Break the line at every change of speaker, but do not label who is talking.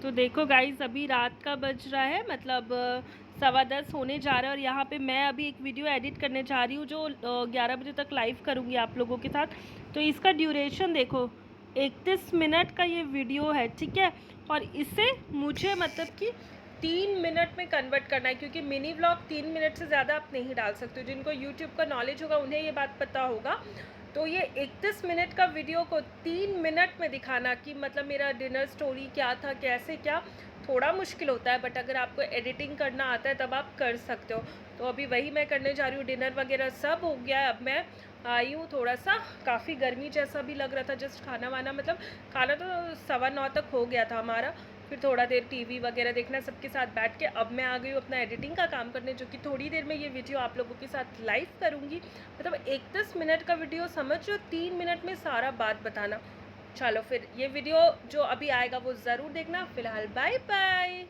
तो देखो गाइस, अभी रात का बज रहा है, मतलब 10:15 होने जा रहा है। और यहाँ पे मैं अभी एक वीडियो एडिट करने जा रही हूँ जो 11 बजे तक लाइव करूँगी आप लोगों के साथ। तो इसका ड्यूरेशन देखो, 31 मिनट का ये वीडियो है, ठीक है। और इसे मुझे मतलब कि 3 मिनट में कन्वर्ट करना है, क्योंकि मिनी व्लॉग 3 मिनट से ज़्यादा आप नहीं डाल सकते हो। जिनको यूट्यूब का नॉलेज होगा उन्हें ये बात पता होगा। तो ये 31 मिनट का वीडियो को 3 मिनट में दिखाना कि मतलब मेरा डिनर स्टोरी क्या था, कैसे क्या, थोड़ा मुश्किल होता है। बट अगर आपको एडिटिंग करना आता है तब आप कर सकते हो। तो अभी वही मैं करने जा रही हूँ। डिनर वगैरह सब हो गया है। अब मैं आई हूँ, थोड़ा सा काफ़ी गर्मी जैसा भी लग रहा था। जस्ट खाना वाना, मतलब खाना तो 9:15 तक हो गया था हमारा। फिर थोड़ा देर टीवी वगैरह देखना सबके साथ बैठ के। अब मैं आ गई हूँ अपना एडिटिंग का काम करने, जो कि थोड़ी देर में ये वीडियो आप लोगों के साथ लाइव करूँगी। मतलब 31 मिनट का वीडियो समझ लो, 3 मिनट में सारा बात बताना। चलो फिर ये वीडियो जो अभी आएगा वो ज़रूर देखना। फ़िलहाल बाय बाय।